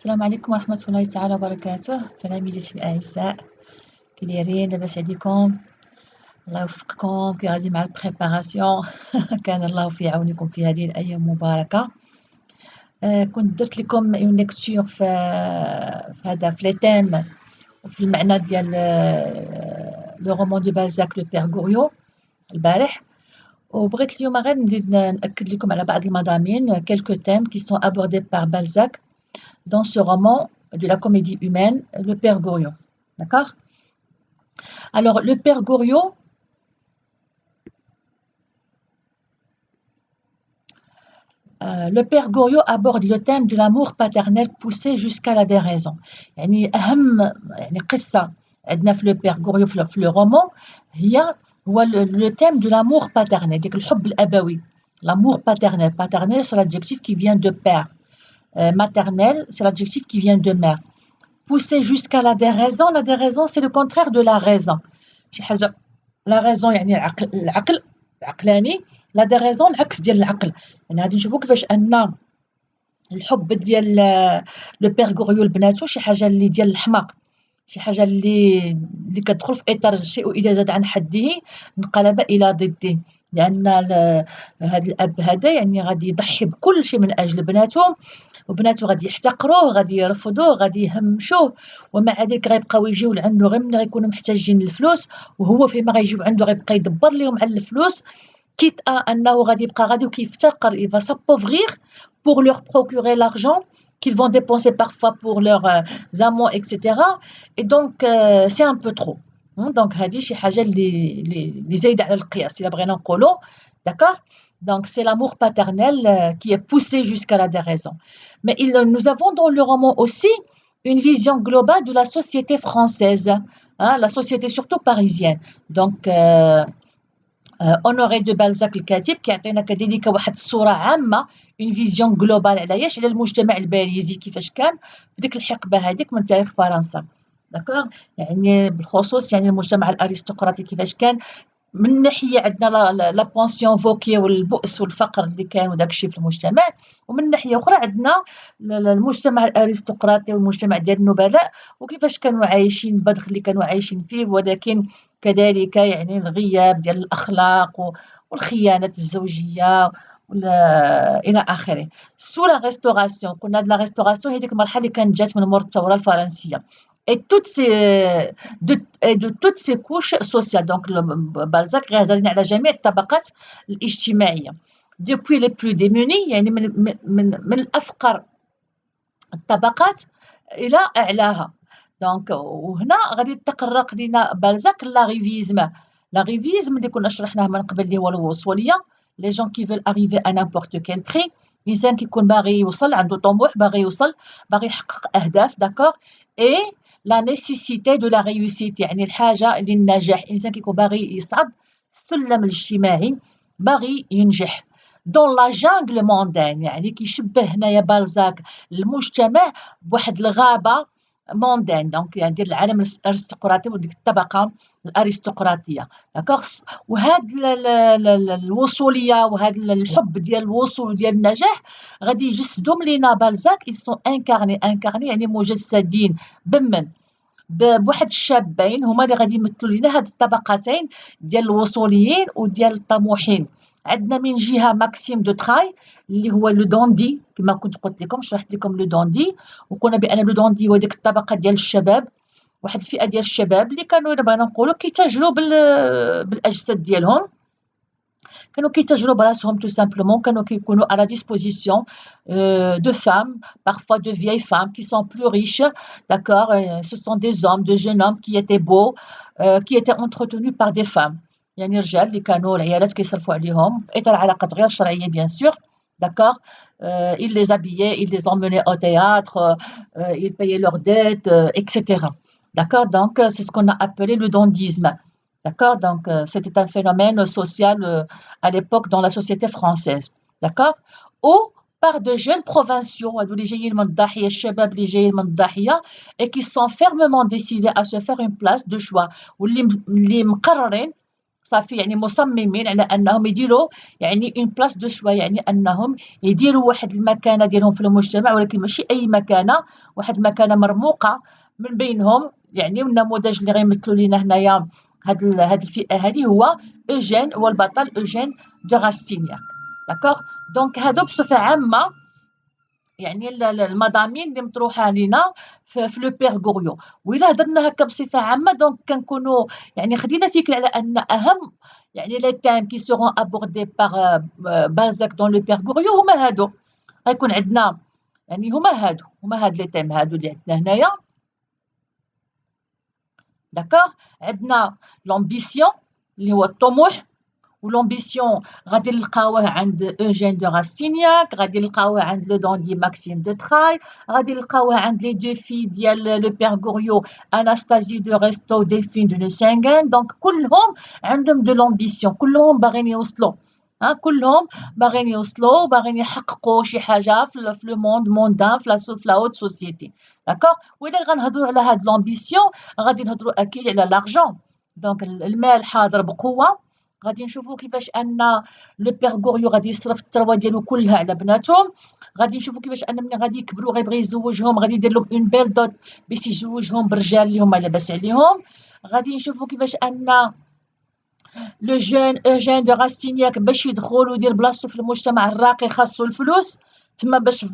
السلام عليكم ورحمة الله تعالى وبركاته. تلاميذتي الأعزاء، كي دايرين؟ لاباس عليكم؟ الله يوفقكم كي غادي مع البريباراسيون. كان الله في عونكم في هذه الأيام المباركة. كنت درت لكم اون ليكتور في لي تيم وفي المعنى ديال لو رومان دو بالزاك لو بير غوريو البارح، وبغيت اليوم غير نزيد نأكد لكم على بعض المضامين quelques thèmes qui sont abordés par Balzac dans ce roman de la comédie humaine, Le Père Goriot. D'accord? Alors, le Père Goriot, aborde le thème de l'amour paternel poussé jusqu'à la déraison. يعني أهم قصة عندنا في Le Père Goriot في le roman هو le thème de l'amour paternel, ديك الحب الأبوي. L'amour paternel. Paternel, c'est l'adjectif qui vient de père. Maternel, c'est l'adjectif qui vient de mère. Poussé jusqu'à la déraison. La déraison, c'est le contraire de la raison. شي حاجة لا raison يعني العقل العقلاني، لا déraison العكس ديال العقل. يعني غادي نشوفوا كيفاش أن الحب ديال لو بير غوريو لبناتو شي حاجة اللي ديال الحماق، شي حاجة اللي كتدخل في إطار الشيء إذا زاد عن حده انقلب إلى ضده، لأن هذا الأب هذا يعني غادي يضحي بكل شيء من أجل بناتو، وبناتو غادي يحتقروه، غادي يرفضوه، غادي يهمشوه، ومع ذلك غيبقاو يجيو لعندو غير ملي غيكونوا محتاجين الفلوس، وهو فيما غيجيو عندو غيبقى يدبر ليهم على الفلوس، كيت أنه غادي يبقى غادي وكيفتقر، il va s'appauvrir pour leur procurer l'argent qu'ils vont dépenser parfois pour leurs amants, etc. Et donc c'est un peu trop. Donc هذه شي حاجة اللي زايدة على القياس إلا بغينا نقولوا. D'accord? Donc c'est l'amour paternel qui est poussé jusqu'à la déraison. Mais nous avons dans le roman aussi une vision globale de la société française, la société surtout parisienne. Donc Honoré de Balzac الكاتب كيعطينا كذلك واحد الصورة عامة، une vision globale على المجتمع الباريسي كيفاش كان في ديك الحقبة هذيك من تاريخ فرنسا. داكوغ؟ يعني بالخصوص يعني المجتمع الأرستقراطي كيفاش كان، من ناحية عندنا لا بونسيون فوكي والبؤس والفقر اللي كان وداك الشيء في المجتمع، ومن ناحية أخرى عندنا المجتمع الأرستقراطي والمجتمع ديال النبلاء وكيفاش كانوا عايشين، البذخ اللي كانوا عايشين فيه، ولكن كذلك يعني الغياب ديال الأخلاق والخيانة الزوجية إلى آخره. سو لا ريستوراسيون، قلنا هاد لا ريستوراسيون هي ديك المرحلة اللي كانت جات من مور الثورة الفرنسية. Et de toutes ces couches sociales. Donc Balzac غيهضر لنا على جميع الطبقات الاجتماعية، depuis les plus démunis يعني من الأفقر الطبقات إلى أعلاها. دونك وهنا غادي يتطرق لنا بالزاك لاغيفيزم اللي كنا شرحناه من قبل اللي هو الوصولية، لي جون كي فيل اريفي ا نامبورت كيل بري، الانسان كيكون باغي يوصل، عنده طموح، باغي يوصل، باغي يحقق اهداف. داكوغ؟ اي لا نيسيسيتي دو لا ريوسيت، يعني الحاجة للنجاح، الانسان كيكون باغي يصعد في السلم الاجتماعي، باغي ينجح. دون لا جانغل موندان، يعني كيشبه هنايا بالزاك المجتمع بواحد الغابة موندان، دونك يعني ديال العالم الارستقراطي وديك الطبقة الارستقراطية. داكوغ؟ وهاد الوصولية وهاد الحب ديال الوصول وديال النجاح غادي يجسدهم لينا بالزاك، ils sont incarnés يعني مجسدين بمن بواحد الشابين هما اللي غادي يمثلوا لنا هاد الطبقتين ديال الوصوليين وديال الطموحين. عندنا من جهه ماكسيم دو تراي اللي هو لو دوندي، كما كنت قلت لكم شرحت لكم لو دوندي، وقلنا بان لو دوندي هو ديك الطبقه ديال الشباب، واحد الفئه ديال الشباب اللي كانوا بغينا نقولوا كيتاجروا بالاجساد ديالهم، كانوا كيتاجروا براسهم tout simplement، كانوا كيكونوا à la disposition de femmes, parfois de vieilles femmes qui sont plus riches. D'accord? Ce sont des hommes, de jeunes hommes qui étaient beaux, qui étaient entretenus par des femmes. يعني رجال اللي كانوا العيالات كيصرفوا عليهم في إطار علاقات غير شرعية bien sûr. D'accord? Ils les habillaient, ils les emmenaient au théâtre, ils payaient leurs dettes, etc. D'accord? Donc c'est ce qu'on a appelé le dandisme. D'accord? Donc c'était un phénomène social à l'époque dans la société française. D'accord? Ou par de jeunes provinciaux هادو اللي جايين من الضاحية، الشباب اللي جايين من الضاحية et qui sont fermement décidés à se faire une place de choix، واللي مقررين صافي يعني مصممين على أنهم يديروا يعني une place de choix، يعني أنهم يديروا واحد المكانة ديالهم في المجتمع، ولكن ماشي أي مكانة، واحد المكانة مرموقة. من بينهم يعني والنموذج اللي غيمثلوا لينا هنايا هاد الفئة هادي هو هو البطل أوجين دو غاستينياك. داكوغ. دونك هادو بصفة عامة يعني المضامين اللي مطروحة علينا في لو بيغ غوريو. وإلا هضرنا هكا بصفة عامة دونك كنكونوا يعني خدينا فكرة على أن أهم يعني لي تيم كي سيغون أبوردي باغ بالزاك دون لو بيغ غوريو هما هادو. غيكون عندنا يعني هما هاد لي تيم هادو اللي عندنا هنايا. داكوغ. عندنا لومبيسيون اللي هو الطموح، والامبيسيون غادي نلقاوه عند اوجين دو غاستينياك، غادي نلقاوه عند لو دوندي ماكسيم دو تراي، غادي نلقاوه عند لي دو في ديال لو بير غوريو اناستازي دو ريستو ديلفين دو نوسانغان. دونك كلهم عندهم دو لومبيسيون، كلهم باغيين يوصلوا، كلهم باغيين يوصلوا، باغيين يحققوا شي حاجه في لو موند موندان، في لا هوت سوسيتي. داكوغ. واذا غنهضروا على هاد لومبيسيون غادي نهضروا اكيد على لارجون. دونك المال حاضر بقوه. غادي نشوفوا كيفاش ان لو بيغ غوريو غادي يصرف الثروه ديالو كلها على بناتهم. غادي نشوفوا كيفاش ان ملي غادي يكبروا غيبغي يزوجهم، غادي يدير لهم اون بيل دوت باش يزوجهم برجال اللي هما لاباس عليهم. غادي نشوفوا كيفاش ان لو جون اوجين دو غاستينياك باش يدخل ويدير بلاصتو في المجتمع الراقي خاصو الفلوس. تما باش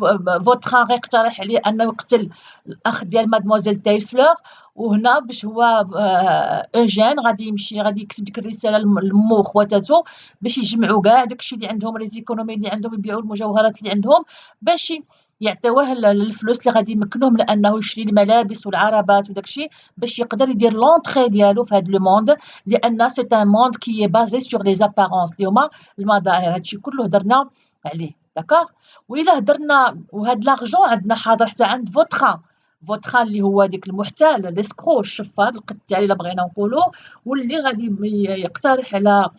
فوتخان غيقترح عليه انه يقتل الاخ ديال مادموزيل تايفلور. وهنا باش هو اوجين غادي يمشي غادي يكتب ديك الرساله لمو وخواتاتو باش يجمعوا كاع داكشي اللي عندهم، لي زيكونومي اللي عندهم، يبيعوا المجوهرات اللي عندهم باش يعطيوه الفلوس اللي غادي يمكنوه من انه يشري الملابس والعربات وداكشي باش يقدر يدير لونطري ديالو في هذا لو موند. لان سي ان موند كي بازي سور لي زابارونس اللي هما المظاهر. هادشي كله هضرنا عليه. داكوغ. وإلا هضرنا وهاد لارجون عندنا حاضر حتى عند فوتخان اللي هو ديك المحتال ليسكرو الشفار القتال الا بغينا نقولوا، واللي غادي يقترح على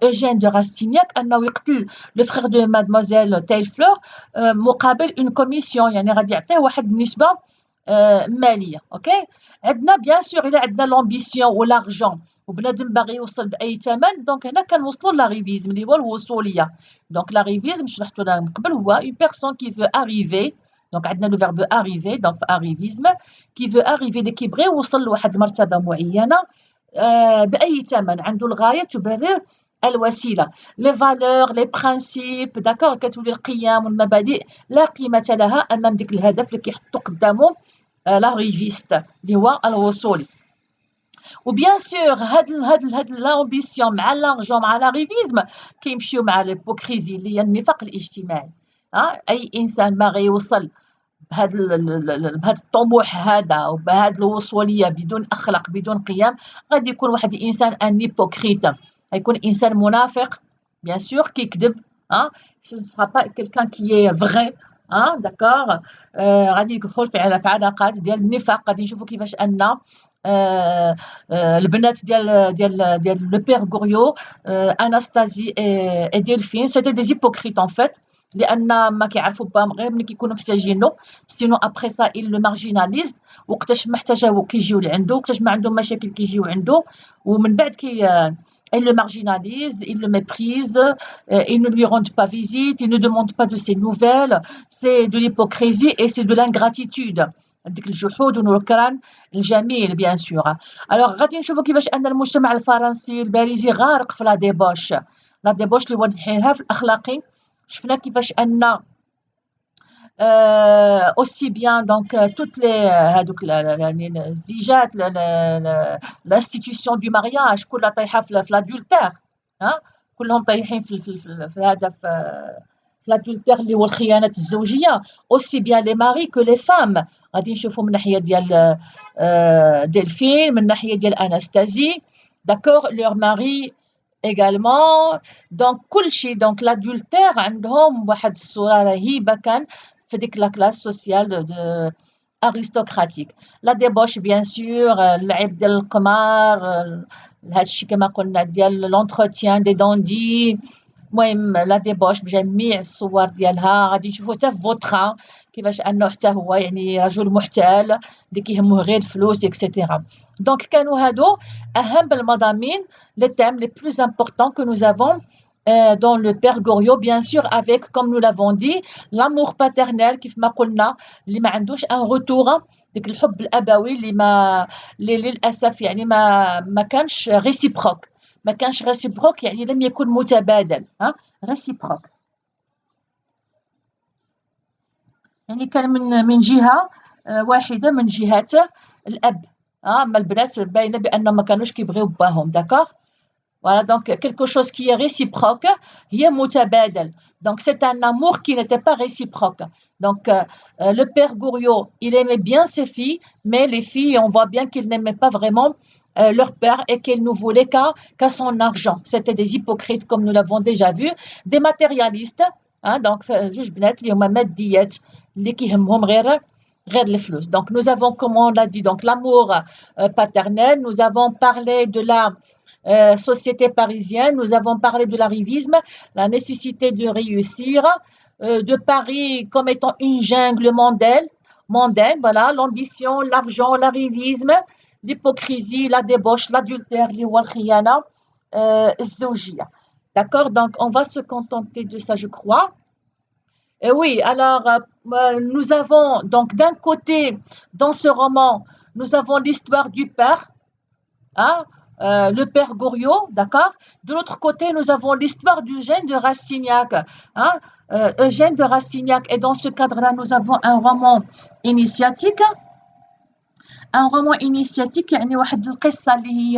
اوجين دو غاستينياك انه يقتل لو فخيغ دو مادموزيل تايفلور مقابل اون كوميسيون، يعني غادي يعطيه واحد النسبه ماليه. اوكي. عندنا بيان سور الا عندنا لومبيسيون ولارجون وبنادم باغي يوصل باي ثمن، دونك هنا كنوصلوا لاريفيزم اللي هو الوصوليه. دونك لاريفيزم شرحتو لها من قبل هو اون بيرسون كي فو اريفي. دونك عندنا لو فيرب اريفي، دونك اريفيزم كي فو اريفي دي كيبغي يوصل لواحد المرتبه معينه باي ثمن، عنده الغايه تبرر الوسيله. لي فالور لي برانسيب داكور كتولي القيم والمبادئ لا قيمه لها امام ديك الهدف اللي كيحطو قدامه لا ريفيست اللي هو الوصول. وبيان سور هاد لامبيسيون مع لارجون مع لاريفيزم كيمشيو مع ليبوكريزي اللي هي النفاق الاجتماعي. اي انسان باغي يوصل بهذا الطموح هذا وبهذه الوصوليه بدون اخلاق بدون قيم، غادي يكون واحد الانسان ان هيبوكريت، غيكون انسان منافق بيان سور كيكذب. ce ne sera pas quelqu'un qui est vrai. داكوغ. غادي يدخل في علاقات ديال النفاق. غادي نشوفوا كيفاش ان البنات ديال لو بير غوريو اناستازي اي ديلفين سيتي دي هيبوكريت ان فيت، لان ما كيعرفوا باهم غير ملي كيكونوا محتاجينه. سينو ابري سا il le marginalise. وقتاش محتاجه كيجيو لعندو، وقتاش ما عندهم مشاكل كيجيو عنده، ومن بعد il le marginalise, il le méprise, il ne lui rend pas visite, il ne demande pas de ses nouvelles. C'est de l'hypocrisie et c'est de l'ingratitude. ديك الجحود والنكران الجميل بيان سور. الوغ غادي نشوفوا كيفاش ان المجتمع الفرنسي الباريزي غارق في لا ديبوش اللي هو الانحراف الاخلاقي. شفنا كيفاش ان aussi bien donc toutes les هذوك الزيجات l'institution du mariage كلها طايحه في l'adultère. كلهم طايحين في هذا في l'adultère اللي هو الخيانة الزوجية. aussi bien les maris que les femmes. غادي نشوفوا من ناحية ديال ديلفين، من ناحية ديال اناستازي داكور leur mari également. دونك كلشي دونك l'adultère عندهم واحد الصورة رهيبة كان في ديك لا كلاس سوسيال ارستقراطيك. لا ديبوش بيان سور اللعب ديال القمار، هادشي كما قلنا ديال لونتروتيان دي دوندي المهم لا ديبوش بجميع الصور ديالها غادي نشوفو حتى في فوتخا كيفاش انه حتى هو يعني رجل محتال اللي كيهموه غير الفلوس اكسيتيرا. دونك كانوا هادو اهم المضامين les thèmes les plus importants que nous avons dans le Père Goriot, bien sûr avec, comme nous l'avons dit, l'amour paternel كيف ما قلنا اللي ما عندوش un retour ديك الحب الابوي اللي للاسف يعني ما كانش réciproque. ما كانش réciproque يعني لم يكن متبادل réciproque يعني كان من جهة واحدة من جهات الأب أما البنات باينة بأنهم ما كانوش كيبغيو باهم داكوغ. Voilà, donc quelque chose qui est réciproque, هي متبادل. Donc c'est un amour qui n'était pas réciproque. Donc le père Goriot, il aimait bien ses filles, mais les filles, on voit bien qu'il n'aimait pas vraiment leur père et qu'il ne voulait qu'à son argent. C'était des hypocrites, comme nous l'avons déjà vu, des matérialistes. Donc جوج بنات اللي هما ماديات اللي كيهمهم غير الفلوس. Donc nous avons, comme on l'a dit, donc l'amour paternel. Nous avons parlé de la société parisienne, nous avons parlé de l'arrivisme, la nécessité de réussir, de Paris comme étant une jungle mondaine, voilà, l'ambition, l'argent, l'arrivisme, l'hypocrisie, la débauche, l'adultère, l'khiyana, الزوجية. D'accord, donc on va se contenter de ça, je crois. Et oui, alors nous avons donc d'un côté dans ce roman, nous avons l'histoire du père, le père Goriot, d'accord. De l'autre côté, nous avons l'histoire d'Eugène de Rastignac. Eugène de Rastignac. Et dans ce cadre-là, nous avons un roman initiatique. Un roman initiatique يعني واحد القصة اللي هي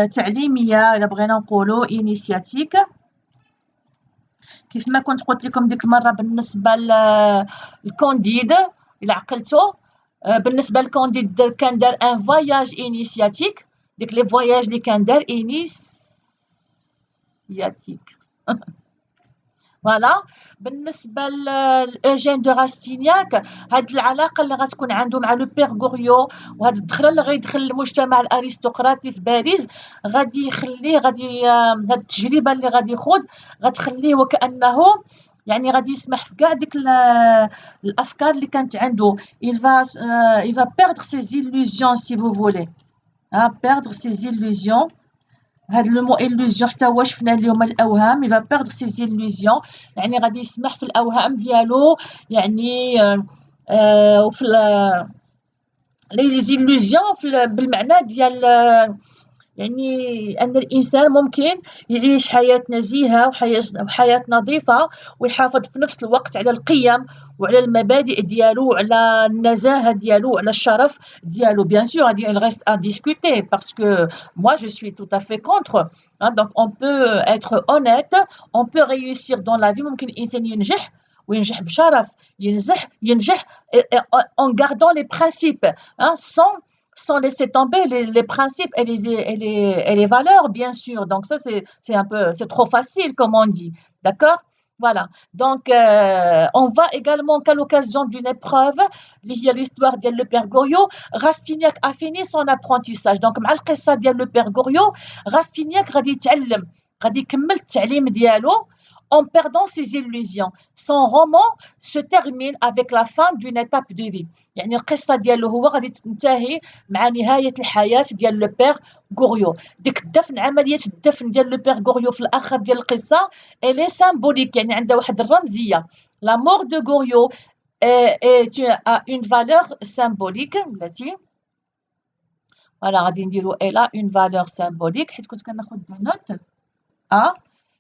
تعليمية إلا بغينا نقولوا initiatique. كيف ما كنت قلت لكم ديك المرة بالنسبة للكونديد إلا عقلتو. بالنسبة للكونديد كان دار ان فواياج initiatique. ديك لي فواياج اللي كان دار انيسياتيك. فوالا. بالنسبه لاوجين دو راستينياك هاد العلاقه اللي غتكون عنده مع لو بير غوريو وهاد الدخله اللي غيدخل المجتمع الارستقراطي في باريس غادي يخليه هاد التجربه اللي غادي يخوض غتخليه وكانه يعني غادي يسمح في كاع ديك الافكار اللي كانت عنده. il va perdre ses illusions si vous voulez. perdre ses illusions. هاد لو مو illusion حتى هو شفنا اليوم الاوهام. il va perdre ses illusions يعني غادي يسمح في الاوهام ديالو يعني وفي لي illusions بالمعنى ديال يعني أن الإنسان ممكن يعيش حياة نزيهة وحياة نظيفة ويحافظ في نفس الوقت على القيم وعلى المبادئ ديالو وعلى النزاهة ديالو وعلى الشرف ديالو. Bien sûr, il reste à discuter parce que moi je suis tout à fait contre. Donc on peut être honnête, on peut réussir dans la vie. ممكن الإنسان ينجح وينجح بشرف. ينجح en gardant les principes sans laisser tomber les principes et les valeurs, bien sûr. Donc ça, c'est trop facile, comme on dit. D'accord. Voilà. Donc, on va également qu'à l'occasion d'une épreuve, il y a l'histoire de le père Goriot, Rastignac a fini son apprentissage. Donc, مع القصة ديال le père Goriot, Rastignac غادي يتعلم، غادي يكمل التعليم ديالو en perdant ses illusions. Son roman se termine avec la fin d'une étape de vie. يعني القصة ديالو هو غادي تنتهي مع نهاية الحياة ديال لو بير غوريو. ديك الدفن، عملية الدفن ديال لو بير غوريو في الآخر ديال القصة إلي سامبوليك يعني عندها واحد الرمزية. La mort de Goriot a une valeur symbolique التي فوالا غادي نديرو elle a une valeur symbolique حيت كنت كناخد دي نوت.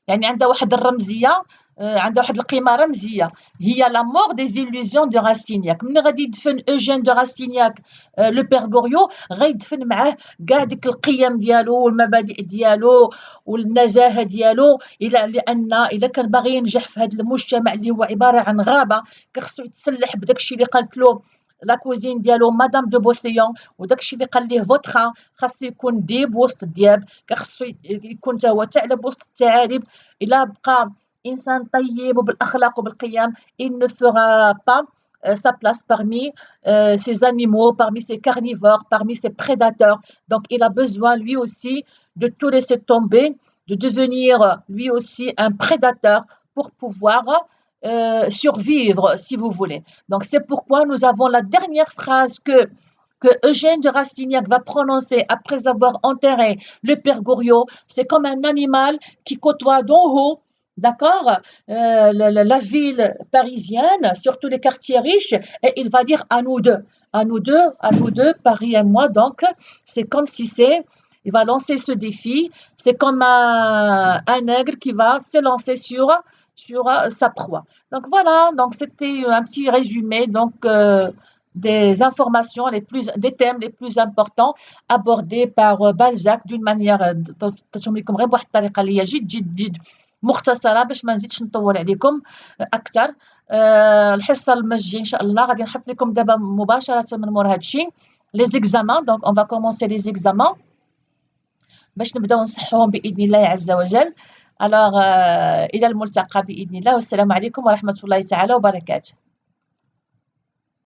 يعني عندها واحد الرمزيه، عندها واحد القيمه رمزيه هي لا مور دي زيلوزيون دو راستينياك. ملي غادي يدفن اوجين دو راستينياك لو بير غوريو غيدفن معاه كاع ديك القيم ديالو والمبادئ ديالو والنزاهه ديالو. لان اذا كان باغي ينجح في هذا المجتمع اللي هو عباره عن غابه كخصو يتسلح بداكشي اللي قالت له لا كوزين ديالو مدام دو بوسيون وداكشي اللي قال ليه فوتخا خاصو يكون ديب وسط الدياب، كخصو يكون حتى هو ثعلب وسط الثعالب. الا بقى انسان طيب وبالاخلاق وبالقيم il ne fera pas sa place parmi ces animaux, parmi ces carnivores, parmi ces prédateurs. Donc il a besoin lui aussi de tout laisser tomber de devenir lui aussi un prédateur pour pouvoir survivre, si vous voulez. Donc c'est pourquoi nous avons la dernière phrase que Eugène de Rastignac va prononcer après avoir enterré le père Goriot. C'est comme un animal qui côtoie d'en haut, d'accord, la ville parisienne, surtout les quartiers riches, et il va dire à nous deux, à nous deux, à nous deux, Paris et moi. Donc, c'est comme si il va lancer ce défi. C'est comme un aigle qui va s'élancer sur sa proie. Donc voilà, donc c'était un petit résumé des informations des thèmes les plus importants abordés par Balzac d'une manière تنشرح لكم غير بواحد الطريقه اللي هي جد مختصره باش ما نزيدش نطول عليكم اكثر. الحصه المجيه ان شاء الله غادي نحط لكم دابا مباشره من مور هادشي لي زيكزامان. دونك اون فا كومونسي لي زيكزامان باش نبداو نصحوهم باذن الله عز وجل. الى الملتقى باذن الله، والسلام عليكم ورحمه الله تعالى وبركاته.